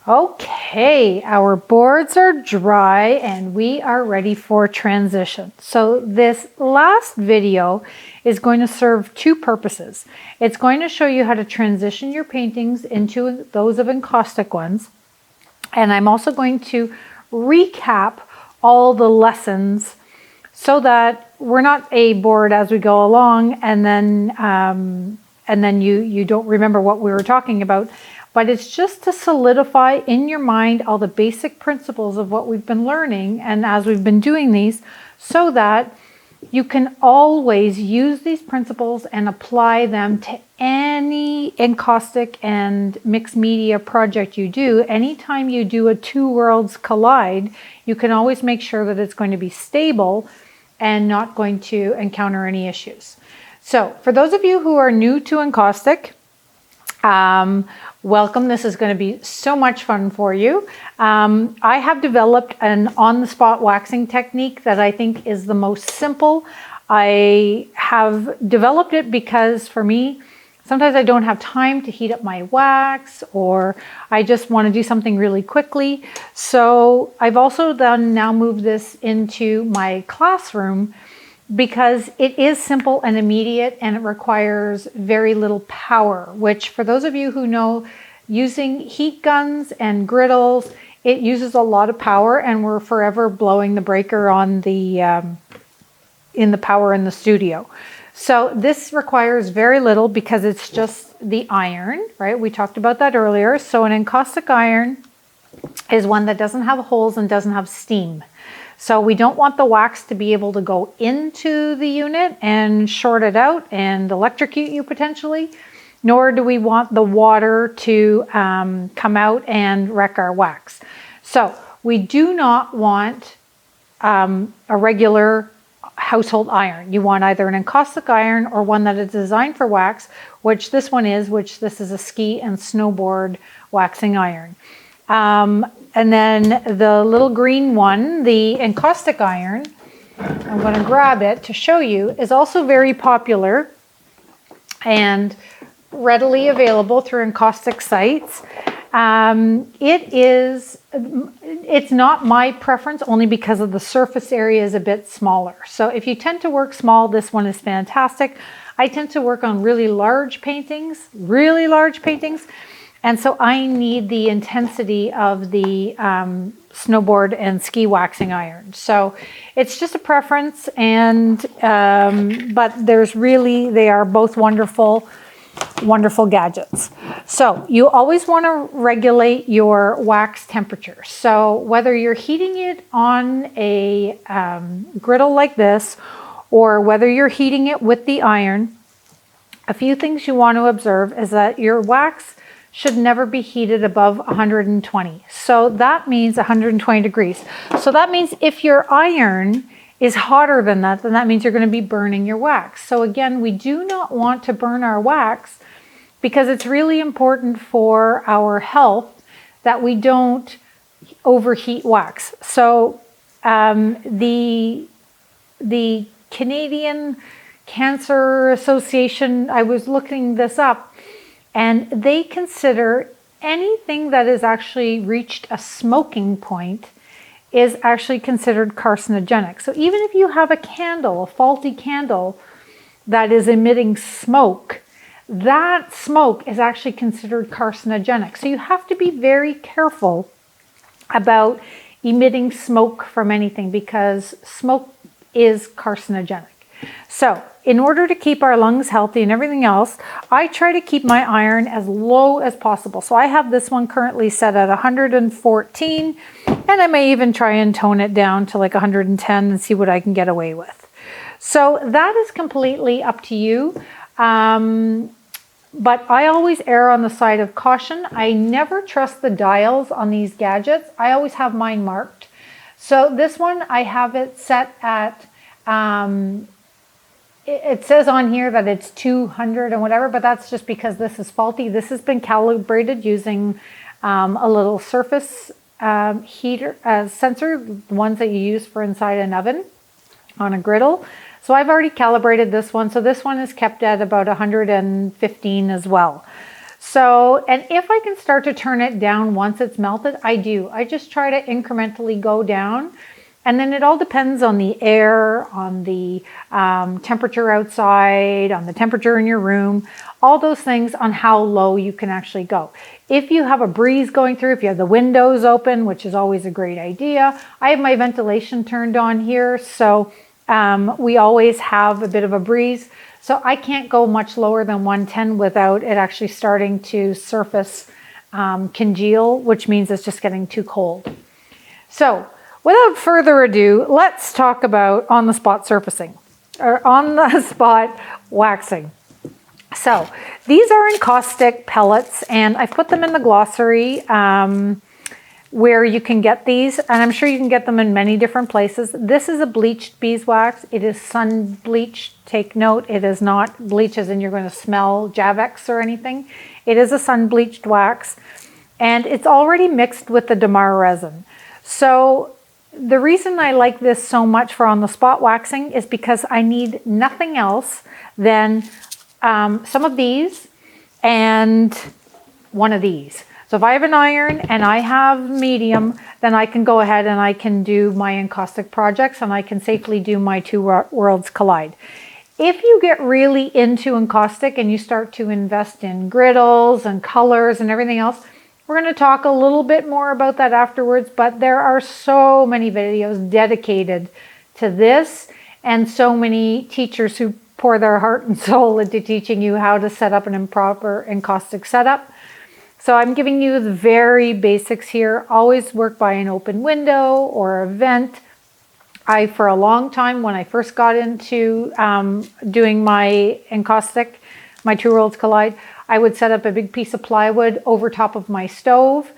Okay, our boards are dry and we are ready for transition. So this last video is going to serve two purposes. It's going to show you how to transition your paintings into those of encaustic ones. And I'm also going to recap all the lessons so that we're not bored as we go along and then you don't remember what we were talking about. But it's just to solidify in your mind all the basic principles of what we've been learning and as we've been doing these, so that you can always use these principles and apply them to any encaustic and mixed media project you do. Anytime you do a two worlds collide, you can always make sure that it's going to be stable and not going to encounter any issues. So for those of you who are new to encaustic, welcome. This is going to be so much fun for you. I have developed an on-the-spot waxing technique that I think is the most simple. I have developed it because for me, sometimes I don't have time to heat up my wax, or I just want to do something really quickly. So I've also then now moved this into my classroom because it is simple and immediate and it requires very little power, which for those of you who know, using heat guns and griddles, it uses a lot of power and we're forever blowing the breaker on the in the power in the studio. So this requires very little because it's just the iron, right? We talked about that earlier. So an encaustic iron is one that doesn't have holes and doesn't have steam. So we don't want the wax to be able to go into the unit and short it out and electrocute you potentially, nor do we want the water to come out and wreck our wax. So we do not want a regular household iron. You want either an encaustic iron or one that is designed for wax, which this one is, which this is a ski and snowboard waxing iron. And then the little green one, the encaustic iron, I'm going to grab it to show you, is also very popular and readily available through encaustic sites. It's not my preference only because of the surface area is a bit smaller. So if you tend to work small, this one is fantastic. I tend to work on really large paintings. And so I need the intensity of the snowboard and ski waxing iron. So it's just a preference, and but they are both wonderful gadgets. So you always want to regulate your wax temperature. So whether you're heating it on a griddle like this, or whether you're heating it with the iron, a few things you want to observe is that your wax should never be heated above 120. So that means 120 degrees. So that means if your iron is hotter than that, then that means you're going to be burning your wax. So again, we do not want to burn our wax because it's really important for our health that we don't overheat wax. So the Canadian Cancer Association, I was looking this up, and they consider anything that has actually reached a smoking point is actually considered carcinogenic. So even if you have a candle, a faulty candle that is emitting smoke, that smoke is actually considered carcinogenic. So you have to be very careful about emitting smoke from anything because smoke is carcinogenic. So in order to keep our lungs healthy and everything else, I try to keep my iron as low as possible. So I have this one currently set at 114, and I may even try and tone it down to like 110 and see what I can get away with. So that is completely up to you. But I always err on the side of caution. I never trust the dials on these gadgets. I always have mine marked. So this one, I have it set at, it says on here that it's 200 and whatever, but that's just because this is faulty. This has been calibrated using a little surface heater sensor, the ones that you use for inside an oven on a griddle. So I've already calibrated this one. So this one is kept at about 115 as well. So, and if I can start to turn it down once it's melted, I do. I just try to incrementally go down. And then it all depends on the air, on the temperature outside, on the temperature in your room, all those things on how low you can actually go. If you have a breeze going through, if you have the windows open, which is always a great idea. I have my ventilation turned on here, so we always have a bit of a breeze. So I can't go much lower than 110 without it actually starting to surface congeal, which means it's just getting too cold. So without further ado, let's talk about on-the-spot surfacing, or on-the-spot waxing. So these are encaustic pellets, and I've put them in the glossary where you can get these, and I'm sure you can get them in many different places. This is a bleached beeswax. It is sun bleached. Take note, it is not bleach as in you're going to smell Javex or anything. It is a sun bleached wax, and it's already mixed with the Damar resin. So the reason I like this so much for on-the-spot waxing is because I need nothing else than some of these and one of these. So if I have an iron and I have medium, then I can go ahead and I can do my encaustic projects, and I can safely do my two worlds collide. If you get really into encaustic and you start to invest in griddles and colors and everything else, we're going to talk a little bit more about that afterwards, but there are so many videos dedicated to this, and so many teachers who pour their heart and soul into teaching you how to set up an improper encaustic setup. So I'm giving you the very basics here. Always work by an open window or a vent. For a long time, when I first got into doing my encaustic, my two worlds collide, I would set up a big piece of plywood over top of my stove,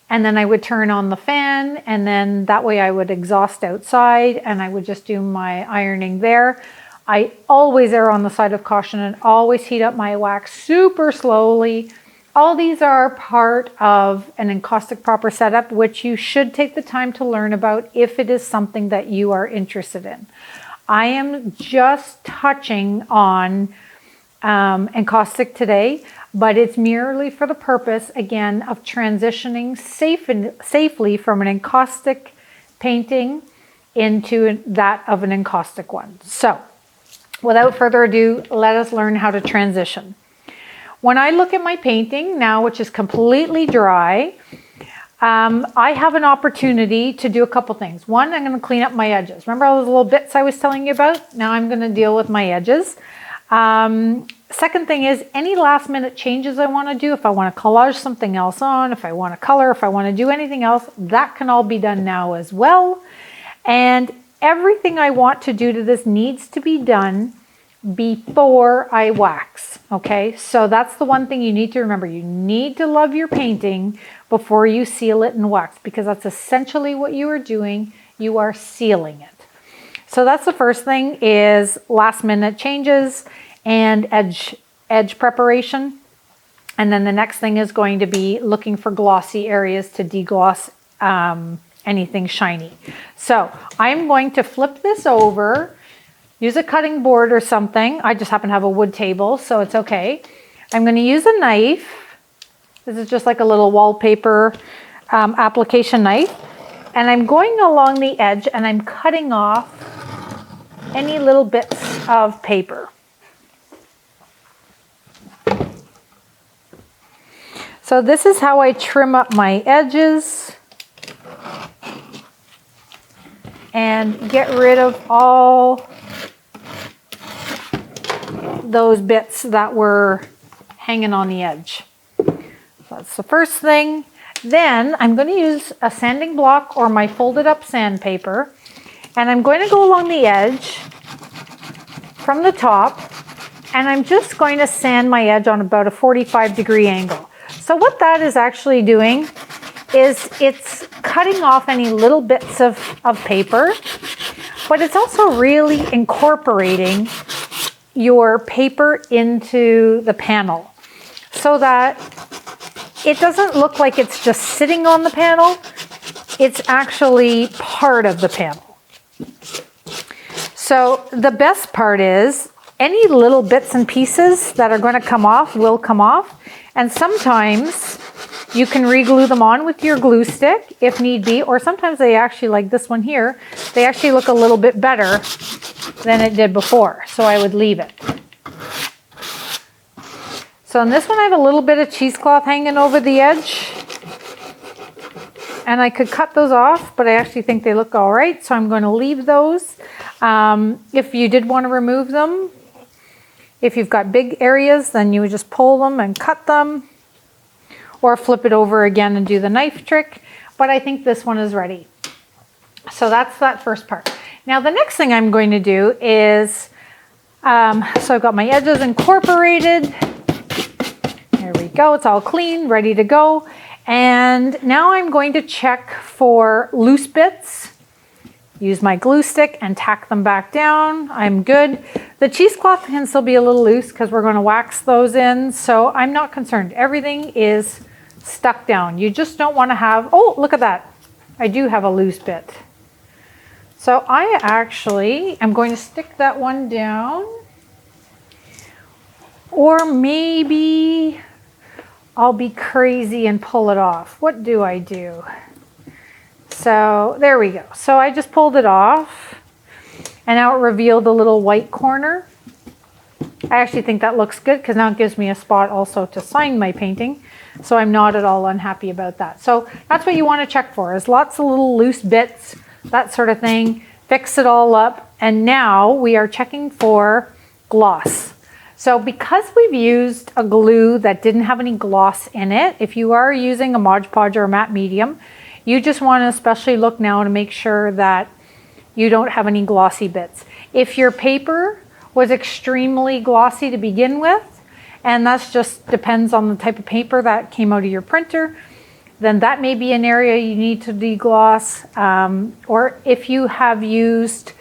and then I would turn on the fan, and then that way I would exhaust outside, and I would just do my ironing there. I always err on the side of caution and always heat up my wax super slowly. All these are part of an encaustic proper setup, which you should take the time to learn about if it is something that you are interested in. I am just touching on encaustic today, but it's merely for the purpose, again, of transitioning safely from an encaustic painting into that of an encaustic one. So, without further ado, let us learn how to transition. When I look at my painting now, which is completely dry, I have an opportunity to do a couple things. One, I'm going to clean up my edges. Remember all those little bits I was telling you about? Now I'm going to deal with my edges. Second thing is any last minute changes I want to do, if I want to collage something else on, if I want to color, if I want to do anything else, that can all be done now as well. And everything I want to do to this needs to be done before I wax, okay? So that's the one thing you need to remember. You need to love your painting before you seal it in wax, because that's essentially what you are doing. You are sealing it. So that's the first thing, is last minute changes and edge preparation. And then the next thing is going to be looking for glossy areas to degloss anything shiny. So I'm going to flip this over. Use a cutting board or something. I just happen to have a wood table, so it's okay. I'm going to use a knife. This is just like a little wallpaper application knife. And I'm going along the edge and I'm cutting off any little bits of paper. So this is how I trim up my edges and get rid of all those bits that were hanging on the edge. So that's the first thing. Then I'm going to use a sanding block or my folded up sandpaper, and I'm going to go along the edge from the top, and I'm just going to sand my edge on about a 45-degree angle. So what that is actually doing is it's cutting off any little bits of paper, but it's also really incorporating your paper into the panel so that it doesn't look like it's just sitting on the panel. It's actually part of the panel. So the best part is any little bits and pieces that are going to come off will come off. And sometimes you can re-glue them on with your glue stick if need be, or sometimes they actually, like this one here, they actually look a little bit better than it did before. So I would leave it. So on this one, I have a little bit of cheesecloth hanging over the edge. And I could cut those off, but I actually think they look all right. So I'm going to leave those. If you did want to remove them, if you've got big areas, then you would just pull them and cut them, or flip it over again and do the knife trick. But I think this one is ready. So that's that first part. Now the next thing I'm going to do is, so I've got my edges incorporated. There we go, it's all clean, ready to go. And now I'm going to check for loose bits. Use my glue stick and tack them back down. I'm good. The cheesecloth can still be a little loose because we're going to wax those in, so I'm not concerned. Everything is stuck down. You just don't want to have, oh, look at that. I do have a loose bit. So I actually am going to stick that one down. Or maybe I'll be crazy and pull it off. What do I do? So there we go. So I just pulled it off and now it revealed a little white corner. I actually think that looks good because now it gives me a spot also to sign my painting. So I'm not at all unhappy about that. So that's what you want to check for, is lots of little loose bits, that sort of thing. Fix it all up. And now we are checking for gloss. So because we've used a glue that didn't have any gloss in it, if you are using a Mod Podge or a matte medium, you just want to especially look now to make sure that you don't have any glossy bits. If your paper was extremely glossy to begin with, and that's just depends on the type of paper that came out of your printer, then that may be an area you need to degloss. Or if you have used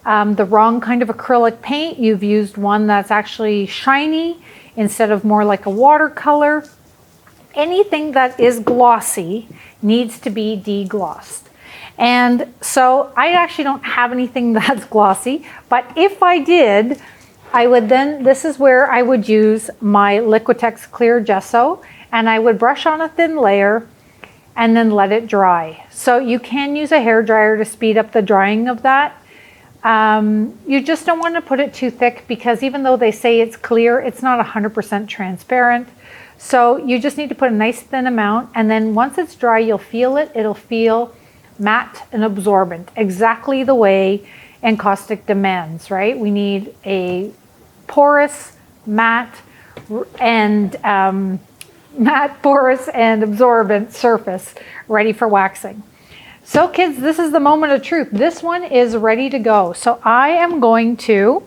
the wrong kind of acrylic paint, you've used one that's actually shiny instead of more like a watercolor, anything that is glossy needs to be deglossed. And so I actually don't have anything that's glossy, but if I did, I would then, this is where I would use my Liquitex clear gesso, and I would brush on a thin layer and then let it dry. So you can use a hair dryer to speed up the drying of that. You just don't want to put it too thick because even though they say it's clear, it's not 100% transparent. So you just need to put a nice thin amount, and then once it's dry, you'll feel it. It'll feel matte and absorbent, exactly the way encaustic demands, right? We need a porous, matte, and porous and absorbent surface ready for waxing. So kids, this is the moment of truth. This one is ready to go. So I am going to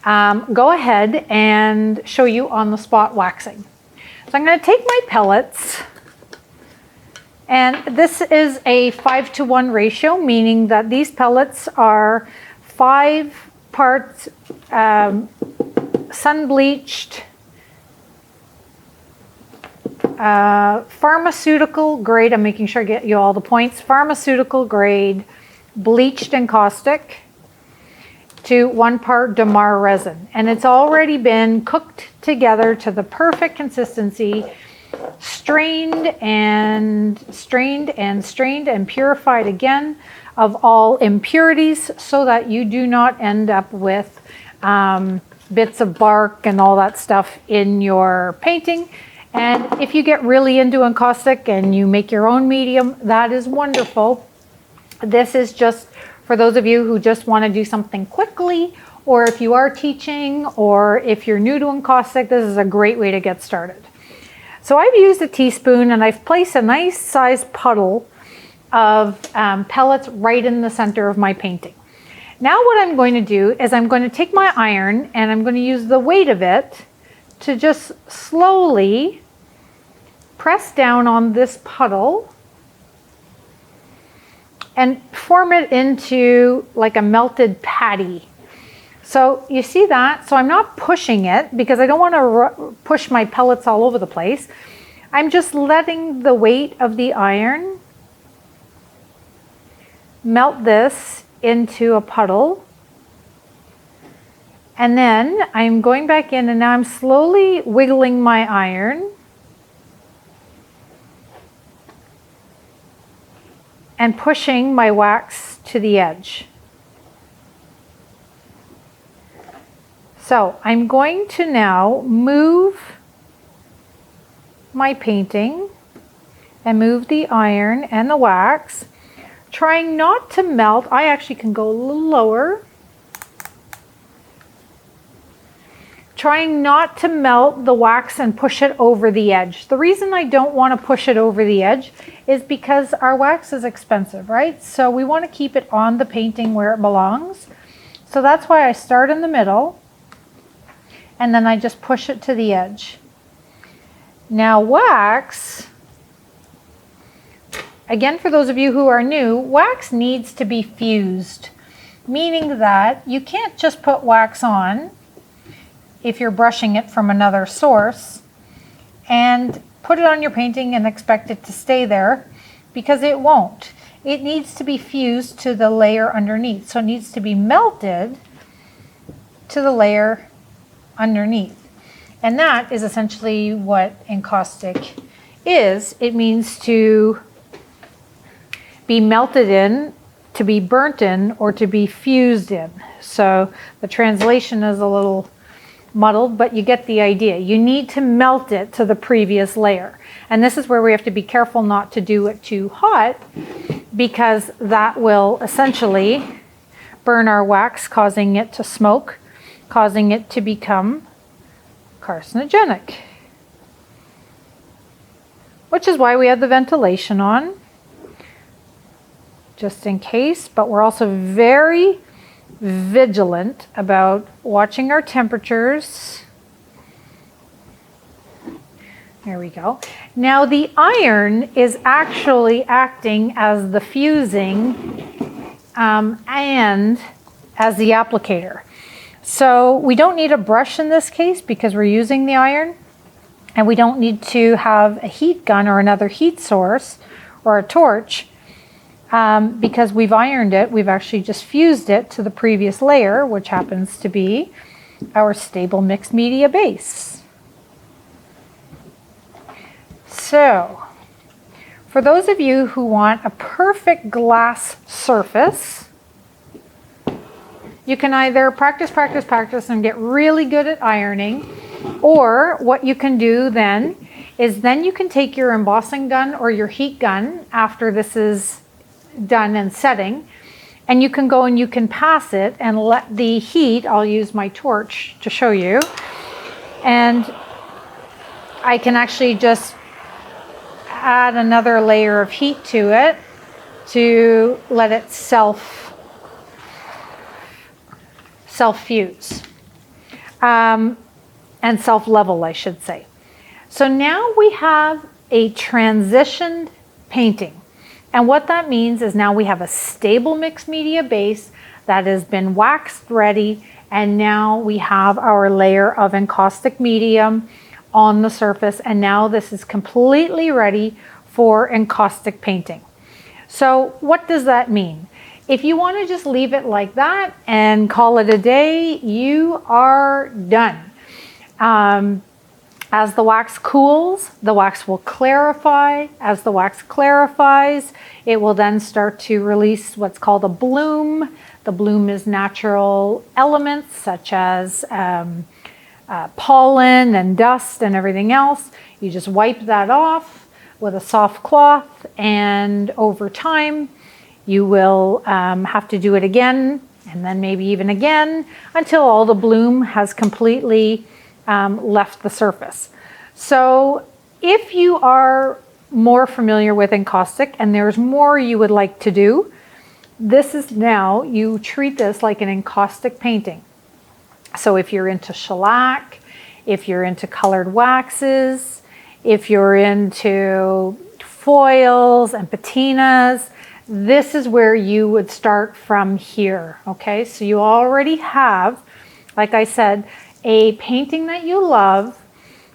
go ahead and show you on the spot waxing. So I'm going to take my pellets, and this is a 5-to-1 ratio, meaning that these pellets are 5 parts sun-bleached pharmaceutical grade, I'm making sure I get you all the points, pharmaceutical grade bleached encaustic to 1 part Damar resin. And it's already been cooked together to the perfect consistency, strained and purified again of all impurities so that you do not end up with bits of bark and all that stuff in your painting. And if you get really into encaustic and you make your own medium, that is wonderful. This is just for those of you who just want to do something quickly, or if you are teaching, or if you're new to encaustic, this is a great way to get started. So I've used a teaspoon and I've placed a nice sized puddle of pellets right in the center of my painting. Now what I'm going to do is I'm going to take my iron and I'm going to use the weight of it to just slowly press down on this puddle and form it into like a melted patty. So you see that? So I'm not pushing it because I don't want to push my pellets all over the place. I'm just letting the weight of the iron melt this into a puddle. And then I'm going back in and now I'm slowly wiggling my iron and pushing my wax to the edge. So I'm going to now move my painting and move the iron and the wax, trying not to melt. I actually can go a little lower. Trying not to melt the wax and push it over the edge. The reason I don't want to push it over the edge is because our wax is expensive, right? So we want to keep it on the painting where it belongs. So that's why I start in the middle and then I just push it to the edge. Now wax, again, for those of you who are new, wax needs to be fused, meaning that you can't just put wax on if you're brushing it from another source and put it on your painting and expect it to stay there, because it won't. It needs to be fused to the layer underneath. So it needs to be melted to the layer underneath. And that is essentially what encaustic is. It means to be melted in, to be burnt in, or to be fused in. So the translation is a little muddled, but you get the idea. You need to melt it to the previous layer. And this is where we have to be careful not to do it too hot, because that will essentially burn our wax, causing it to smoke, causing it to become carcinogenic. Which is why we have the ventilation on, just in case, but we're also very vigilant about watching our temperatures. There we go. Now the iron is actually acting as the fusing and as the applicator. So we don't need a brush in this case because we're using the iron, and we don't need to have a heat gun or another heat source or a torch. Because we've ironed it, we've actually just fused it to the previous layer, which happens to be our stable mixed media base. So, for those of you who want a perfect glass surface, you can either practice and get really good at ironing, or what you can do then is you can take your embossing gun or your heat gun after this is done and setting, and you can go and you can pass it and let the heat, I'll use my torch to show you, and I can actually just add another layer of heat to it to let it self-fuse and self-level, I should say. So now we have a transitioned painting. And what that means is now we have a stable mixed media base that has been waxed ready, and now we have our layer of encaustic medium on the surface, and now this is completely ready for encaustic painting. So what does that mean? If you want to just leave it like that and call it a day, you are done. As the wax cools, the wax will clarify. As the wax clarifies, it will then start to release what's called a bloom. The bloom is natural elements such as pollen and dust and everything else. You just wipe that off with a soft cloth, and over time you will have to do it again, and then maybe even again, until all the bloom has completely left the surface. So if you are more familiar with encaustic and there's more you would like to do, this is now, you treat this like an encaustic painting. So if you're into shellac, if you're into colored waxes, if you're into foils and patinas, this is where you would start from here, okay? So you already have, like I said, a painting that you love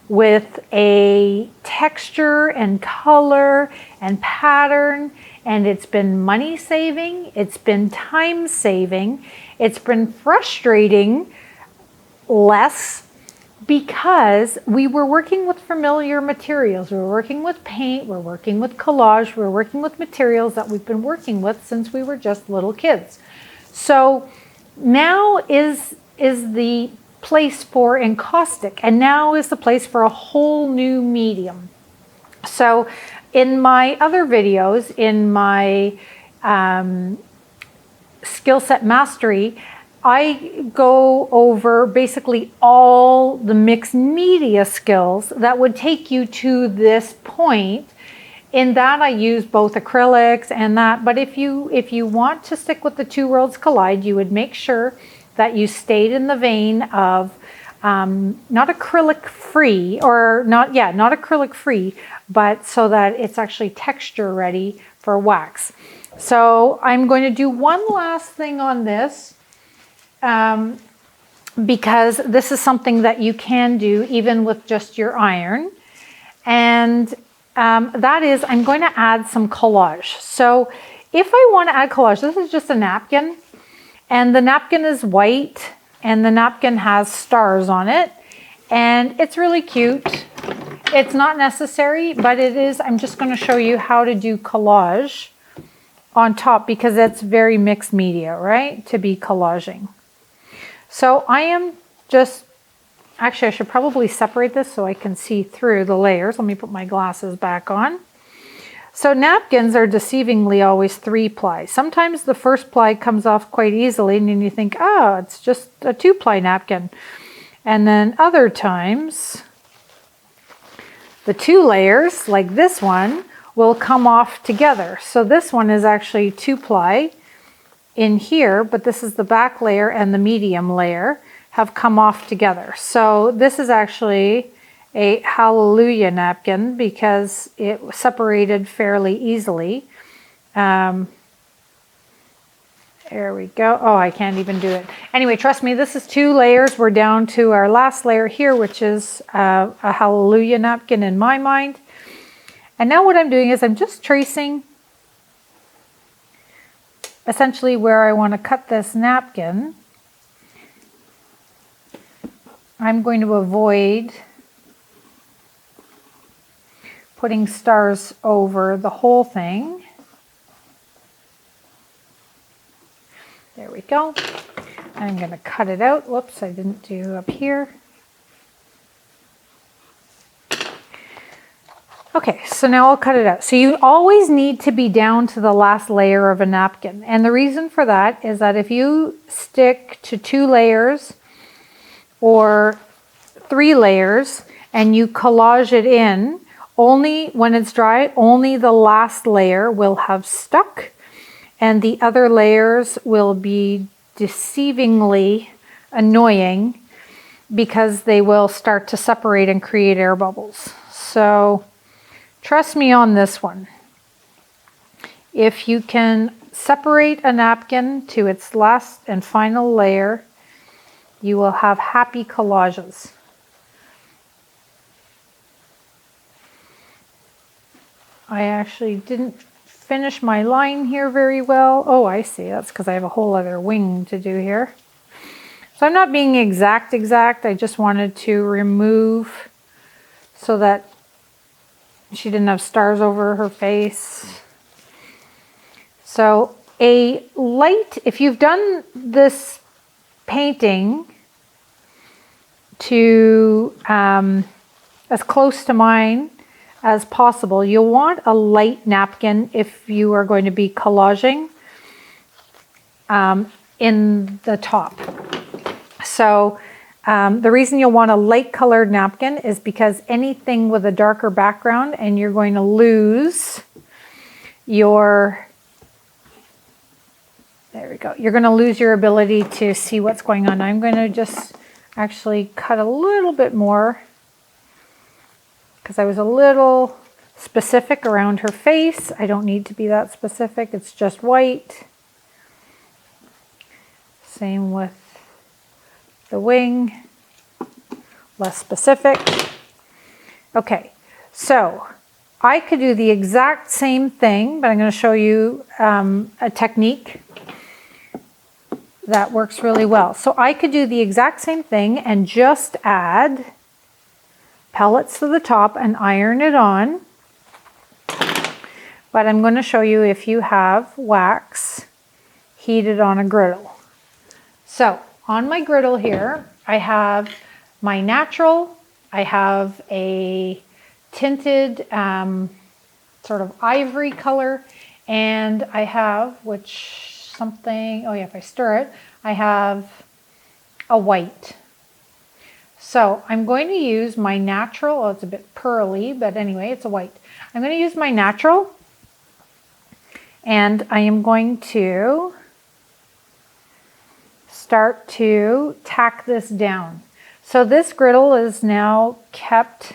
with a texture and color and pattern, and it's been money saving, it's been time saving, it's been frustrating less because we were working with familiar materials. We were working with paint, we're working with collage, we're working with materials that we've been working with since we were just little kids. So now is the place for encaustic, and now is the place for a whole new medium. So in my other videos, in my skill set mastery, I go over basically all the mixed media skills that would take you to this point. In that I use both acrylics and that, but if you want to stick with the Two Worlds Collide, you would make sure that you stayed in the vein of not acrylic free, or not acrylic free, but so that it's actually texture ready for wax. So I'm going to do one last thing on this, because this is something that you can do even with just your iron. And that is, I'm going to add some collage. So if I want to add collage, this is just a napkin, and the napkin is white, and the napkin has stars on it, and it's really cute. It's not necessary, but it is. I'm just going to show you how to do collage on top, because it's very mixed media, right, to be collaging. So I am just, actually I should probably separate this so I can see through the layers. Let me put my glasses back on. So napkins are deceivingly always 3-ply. Sometimes the first ply comes off quite easily and then you think, oh, it's just a 2-ply napkin. And then other times, the 2 layers, like this one, will come off together. So this one is actually 2-ply in here, but this is the back layer and the medium layer have come off together. So this is actually a Hallelujah napkin because it separated fairly easily. There we go. Oh, I can't even do it. Anyway, trust me, this is 2 layers. We're down to our last layer here, which is a Hallelujah napkin in my mind. And now what I'm doing is I'm just tracing essentially where I want to cut this napkin. I'm going to avoid putting stars over the whole thing. There we go. I'm going to cut it out. Whoops, I didn't do up here. Okay, so now I'll cut it out. So you always need to be down to the last layer of a napkin. And the reason for that is that if you stick to 2 layers or 3 layers and you collage it in, only when it's dry, only the last layer will have stuck and the other layers will be deceivingly annoying because they will start to separate and create air bubbles. So trust me on this one. If you can separate a napkin to its last and final layer, you will have happy collages. I actually didn't finish my line here very well. Oh, I see. That's because I have a whole other wing to do here. So I'm not being exact. I just wanted to remove so that she didn't have stars over her face. So a light, if you've done this painting to as close to mine as possible, you'll want a light napkin if you are going to be collaging in the top. So the reason you'll want a light colored napkin is because anything with a darker background and you're going to lose your, there we go, you're going to lose your ability to see what's going on. I'm going to just actually cut a little bit more because I was a little specific around her face. I don't need to be that specific. It's just white. Same with the wing, less specific. Okay, so I could do the exact same thing, but I'm going to show you a technique. that works really well. So I could do the exact same thing and just add pellets to the top and iron it on. But I'm going to show you if you have wax heated on a griddle. So on my griddle here, I have my natural, I have a tinted sort of ivory color, and I have, if I stir it, I have a white. So I'm going to use my natural, it's a bit pearly, but anyway, it's a white. I'm going to use my natural, and I am going to start to tack this down. So this griddle is now kept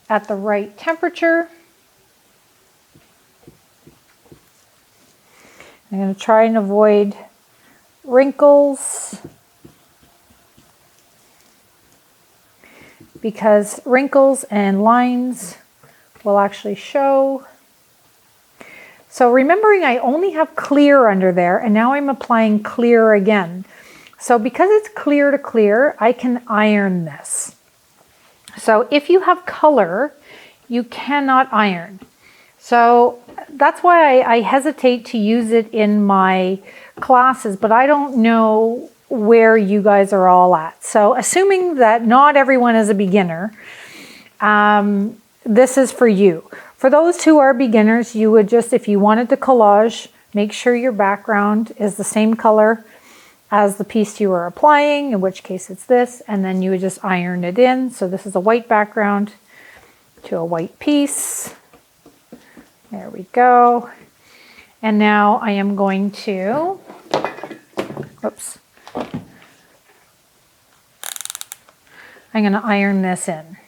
at the right temperature. I'm going to try and avoid wrinkles, because wrinkles and lines will actually show. So remembering I only have clear under there, and now I'm applying clear again. So because it's clear to clear, I can iron this. So if you have color, you cannot iron. So that's why I hesitate to use it in my classes, but I don't know where you guys are all at. So assuming that not everyone is a beginner, this is for you. For those who are beginners, you would just, if you wanted to collage, make sure your background is the same color as the piece you are applying, in which case it's this, and then you would just iron it in. So this is a white background to a white piece. There we go. And now I am going to, I'm going to iron this in.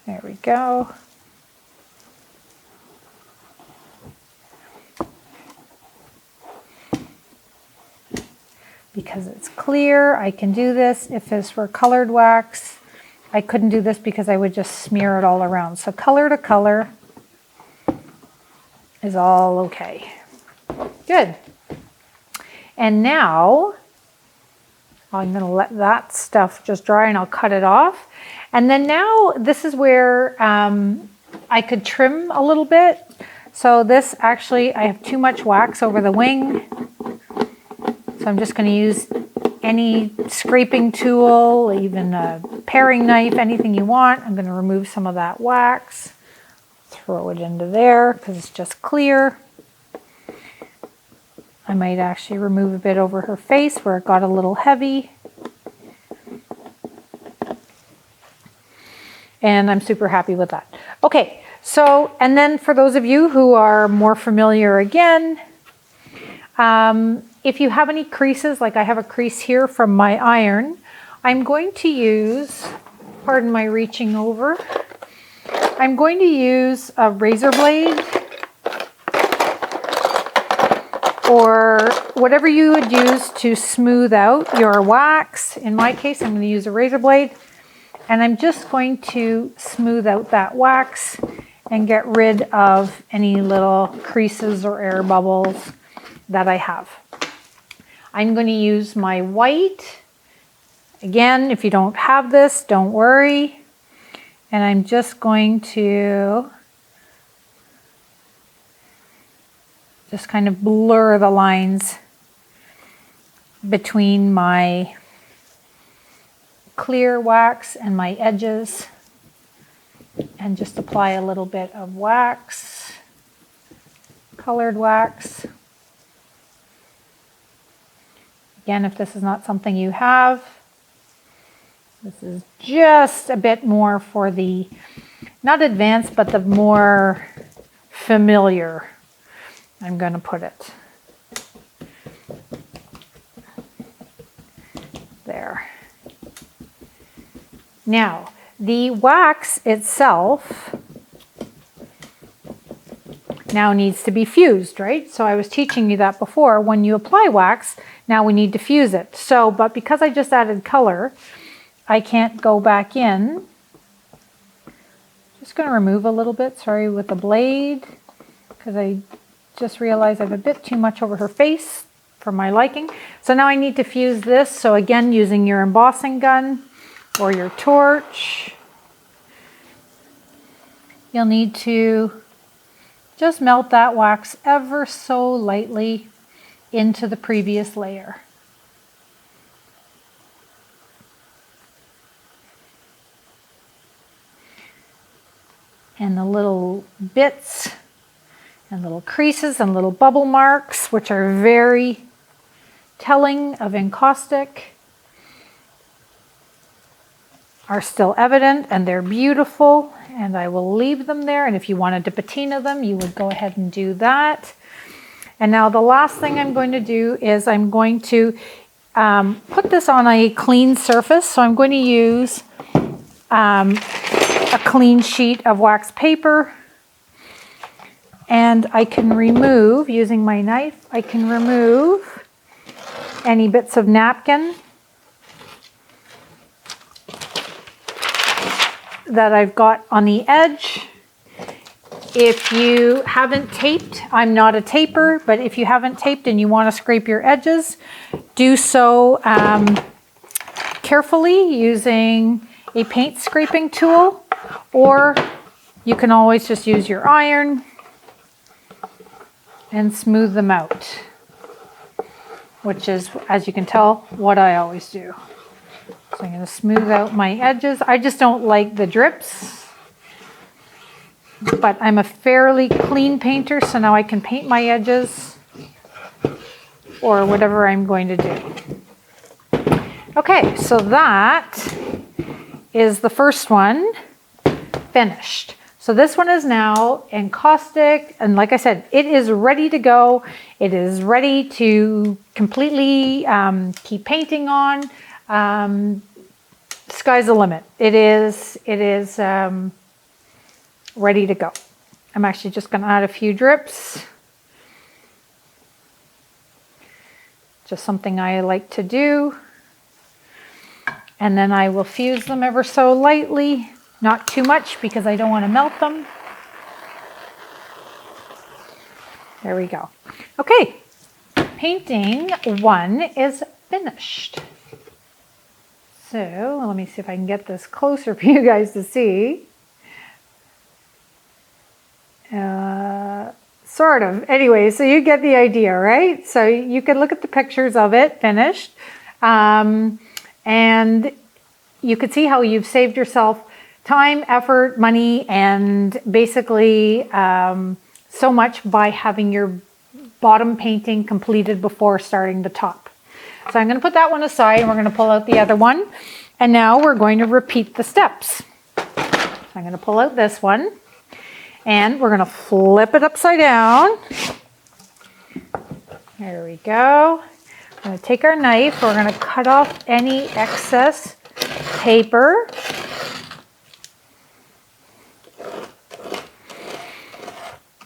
There we go. Because it's clear, I can do this. If this were colored wax, I couldn't do this because I would just smear it all around. So color to color is all okay. Good. And now I'm going to let that stuff just dry and I'll cut it off. And then now this is where I could trim a little bit. So this actually, I have too much wax over the wing. So I'm just going to use any scraping tool, even a paring knife, anything you want. I'm going to remove some of that wax, throw it into there because it's just clear. I might actually remove a bit over her face where it got a little heavy. And I'm super happy with that. Okay, so, and then for those of you who are more familiar again, if you have any creases, like I have a crease here from my iron, I'm going to use, pardon my reaching over, I'm going to use a razor blade or whatever you would use to smooth out your wax. In my case, I'm going to use a razor blade, and I'm just going to smooth out that wax and get rid of any little creases or air bubbles that I have. I'm going to use my white. Again, if you don't have this, don't worry. And I'm just going to just kind of blur the lines between my clear wax and my edges, and just apply a little bit of wax, colored wax. Again, if this is not something you have, this is just a bit more for the, not advanced, but the more familiar, I'm going to put it. There. Now, the wax itself now needs to be fused, right? So I was teaching you that before. When you apply wax, now we need to fuse it. So, but because I just added color, I can't go back in. Just going to remove a little bit, sorry, with the blade. because I just realized I have a bit too much over her face for my liking. So now I need to fuse this. So again, using your embossing gun or your torch, you'll need to just melt that wax ever so lightly into the previous layer. And the little bits and little creases and little bubble marks, which are very telling of encaustic, are still evident, and they're beautiful, and I will leave them there. And if you wanted to patina them, you would go ahead and do that. And now the last thing I'm going to do is I'm going to put this on a clean surface. So I'm going to use a clean sheet of wax paper, and I can remove, using my knife, I can remove any bits of napkin that I've got on the edge. If you haven't taped, I'm not a taper, but if you haven't taped and you want to scrape your edges, do so carefully using a paint scraping tool, or you can always just use your iron and smooth them out, which is, as you can tell, what I always do. So I'm going to smooth out my edges. I just don't like the drips, but I'm a fairly clean painter, so now I can paint my edges or whatever I'm going to do. Okay, so that is the first one finished. So this one is now encaustic, and like I said, it is ready to go. It is ready to completely keep painting on. Sky's the limit. It is ready to go. I'm actually just going to add a few drips. Just something I like to do. And then I will fuse them ever so lightly. Not too much because I don't want to melt them. There we go. Okay, painting one is finished. So let me see if I can get this closer for you guys to see. Sort of. Anyway, so you get the idea, right? So you can look at the pictures of it finished. And you could see how you've saved yourself time, effort, money, and basically so much by having your bottom painting completed before starting the top. So I'm going to put that one aside, and we're going to pull out the other one. And now we're going to repeat the steps. So I'm going to pull out this one, and we're going to flip it upside down. There we go. We're going to take our knife. We're going to cut off any excess paper.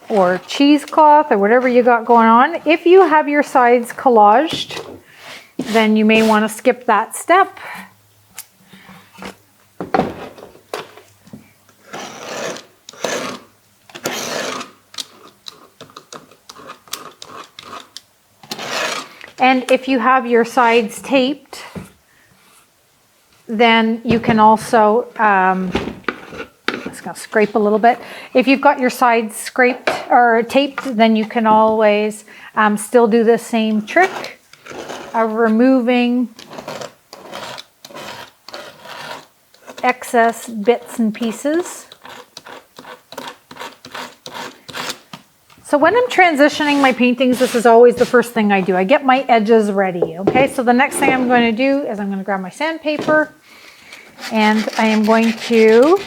Or cheesecloth or whatever you got going on. If you have your sides collaged, then you may want to skip that step. And if you have your sides taped, then you can also, just gonna scrape a little bit. If you've got your sides scraped or taped, then you can always still do the same trick of removing excess bits and pieces. So when I'm transitioning my paintings, this is always the first thing I do. I get my edges ready, okay? So the next thing I'm going to do is I'm going to grab my sandpaper, and I am going to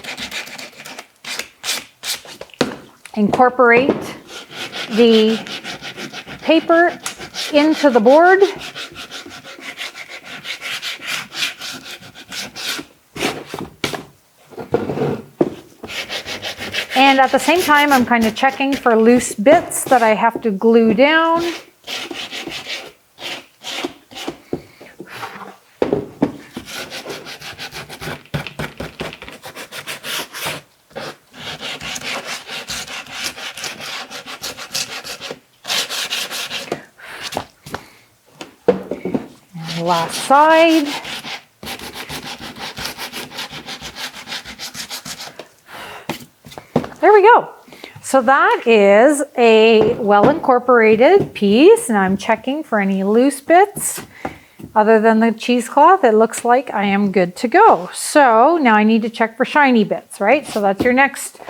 incorporate the paper into the board. And at the same time, I'm kind of checking for loose bits that I have to glue down. last side. There we go. So that is a well incorporated piece, and I'm checking for any loose bits. Other than the cheesecloth, it looks like I am good to go. So now I need to check for shiny bits, right? So that's your next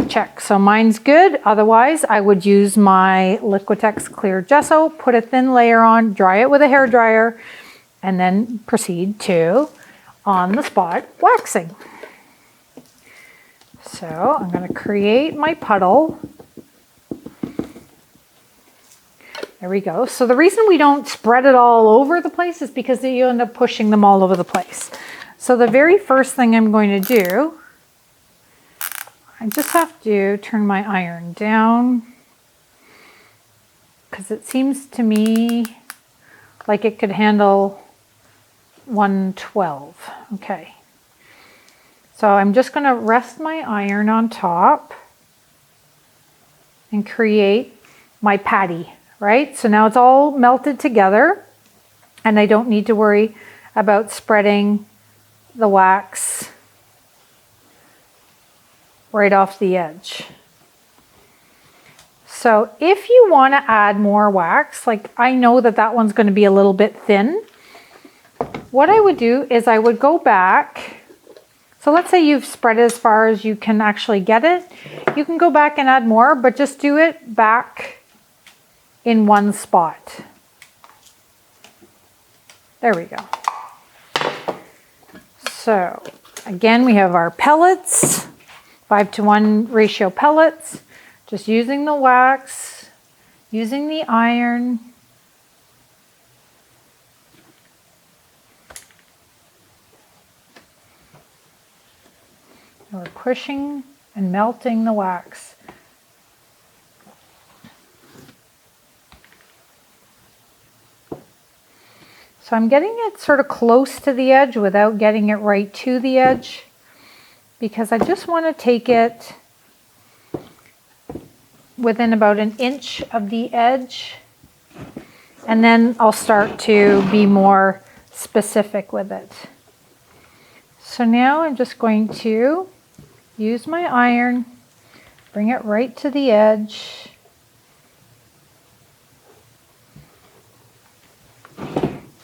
check. So mine's good. Otherwise, I would use my Liquitex clear gesso, put a thin layer on, dry it with a hair dryer, and then proceed to on the spot waxing. So I'm going to create my puddle. There we go. So the reason we don't spread it all over the place is because you end up pushing them all over the place. So the very first thing I'm going to do, I just have to turn my iron down because it seems to me like it could handle 112. Okay. So I'm just going to rest my iron on top and create my patty, right? So now it's all melted together and I don't need to worry about spreading the wax right off the edge. So if you want to add more wax, like I know that that one's going to be a little bit thin, what I would do is I would go back. So let's say you've spread it as far as you can actually get it. You can go back and add more, but just do it back in one spot. There we go. So again, we have our pellets, 5:1 ratio pellets, just using the wax, using the iron. We're pushing and melting the wax. So I'm getting it sort of close to the edge without getting it right to the edge because I just want to take it within about an inch of the edge, and then I'll start to be more specific with it. So now I'm just going to use my iron, bring it right to the edge.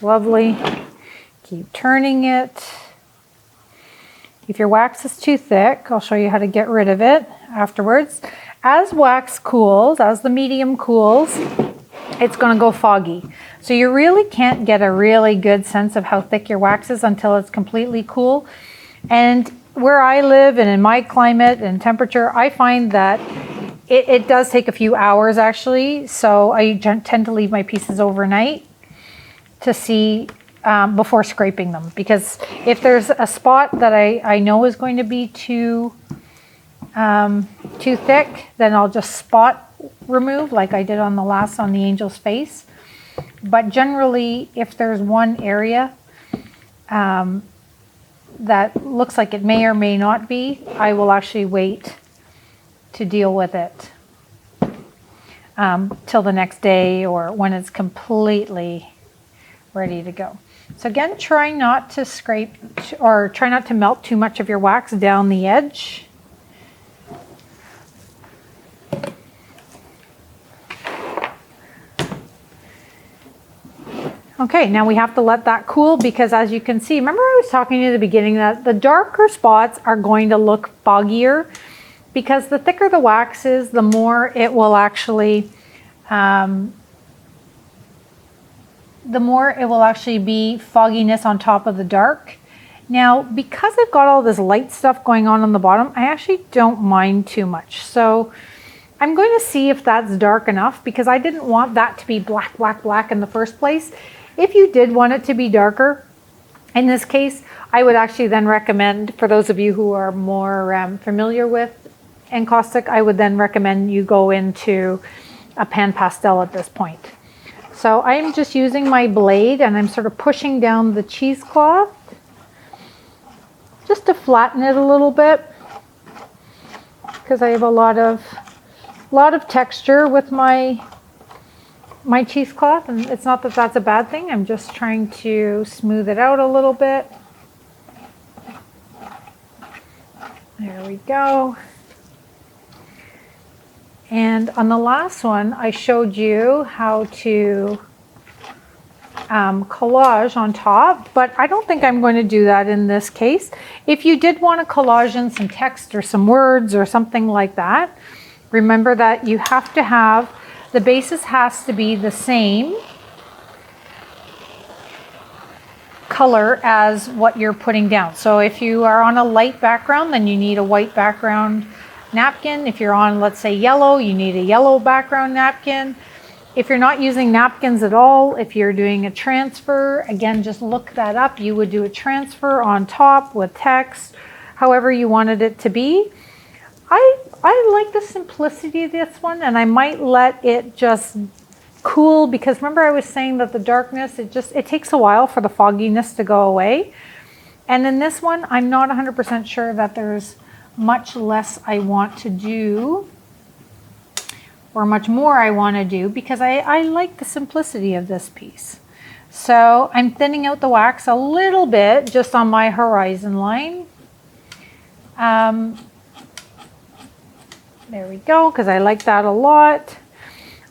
Lovely. Keep turning it. If your wax is too thick, I'll show you how to get rid of it afterwards. As wax cools, as the medium cools, it's going to go foggy. So you really can't get a really good sense of how thick your wax is until it's completely cool. And where I live and in my climate and temperature, I find that it does take a few hours actually. So I tend to leave my pieces overnight to see before scraping them. Because if there's a spot that I know is going to be too thick, then I'll just spot remove like I did on the angel's face. But generally, if there's one area that looks like it may or may not be, I will actually wait to deal with it till the next day or when it's completely ready to go. So again, try not to scrape or try not to melt too much of your wax down the edge. Okay, now we have to let that cool because as you can see, remember I was talking to you at the beginning that the darker spots are going to look foggier because the thicker the wax is, the more it will actually be fogginess on top of the dark. Now, because I've got all this light stuff going on the bottom, I actually don't mind too much. So I'm going to see if that's dark enough because I didn't want that to be black, black, black in the first place. If you did want it to be darker, in this case, I would actually then recommend, for those of you who are more familiar with encaustic, I would then recommend you go into a pan pastel at this point. So I'm just using my blade and I'm sort of pushing down the cheesecloth just to flatten it a little bit because I have a lot of texture with my my cheesecloth, and it's not that that's a bad thing. I'm just trying to smooth it out a little bit. There we go. And on the last one, I showed you how to collage on top, but I don't think I'm going to do that in this case. If you did want to collage in some text or some words or something like that, remember that you have to have, the basis has to be the same color as what you're putting down. So if you are on a light background, then you need a white background napkin. If you're on, let's say, yellow, you need a yellow background napkin. If you're not using napkins at all, if you're doing a transfer, again, just look that up. You would do a transfer on top with text, however you wanted it to be. I like the simplicity of this one, and I might let it just cool, because remember I was saying that the darkness, it takes a while for the fogginess to go away. And in this one, I'm not 100% sure that there's much less I want to do, or much more I want to do, because I like the simplicity of this piece. So I'm thinning out the wax a little bit just on my horizon line. There we go, because I like that a lot.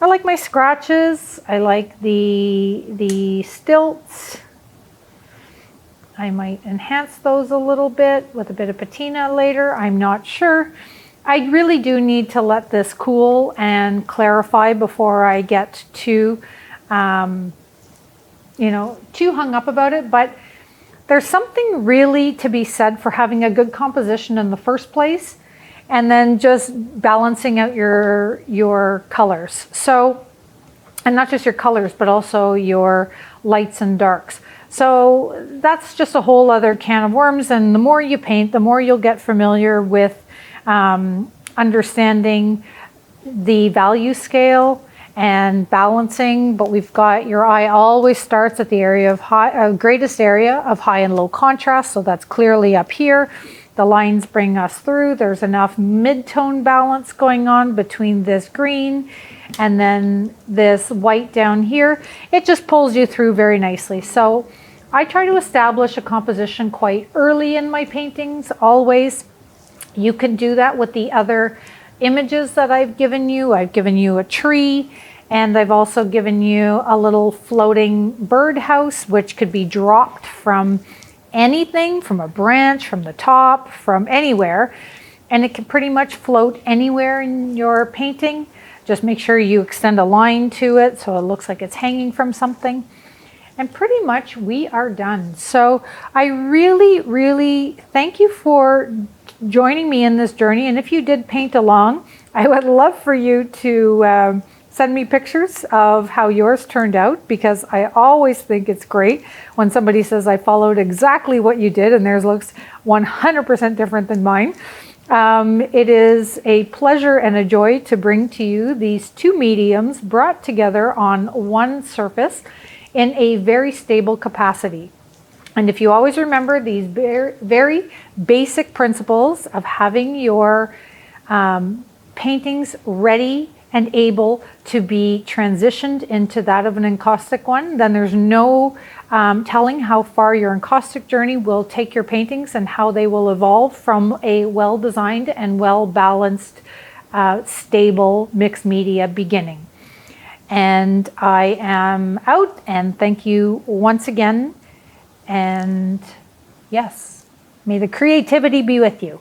I like my scratches. I like the stilts. I might enhance those a little bit with a bit of patina later. I'm not sure. I really do need to let this cool and clarify before I get too, too hung up about it. But there's something really to be said for having a good composition in the first place, and then just balancing out your colors. So, and not just your colors, but also your lights and darks. So that's just a whole other can of worms. And the more you paint, the more you'll get familiar with understanding the value scale and balancing. But we've got, your eye always starts at the area of greatest area of high and low contrast. So that's clearly up here. The lines bring us through. There's enough mid-tone balance going on between this green and then this white down here. It just pulls you through very nicely. So I try to establish a composition quite early in my paintings, always. You can do that with the other images that I've given you. I've given you a tree, and I've also given you a little floating birdhouse, which could be dropped from anything, from a branch, from the top, from anywhere. And it can pretty much float anywhere in your painting. Just make sure you extend a line to it so it looks like it's hanging from something. And pretty much we are done. So I really, really thank you for joining me in this journey. And if you did paint along, I would love for you to send me pictures of how yours turned out, because I always think it's great when somebody says, I followed exactly what you did and theirs looks 100% different than mine. It is a pleasure and a joy to bring to you these two mediums brought together on one surface in a very stable capacity. And if you always remember these very, very basic principles of having your paintings ready and able to be transitioned into that of an encaustic one, then there's no telling how far your encaustic journey will take your paintings and how they will evolve from a well-designed and well-balanced, stable mixed media beginning. And I am out, and thank you once again. And yes, may the creativity be with you.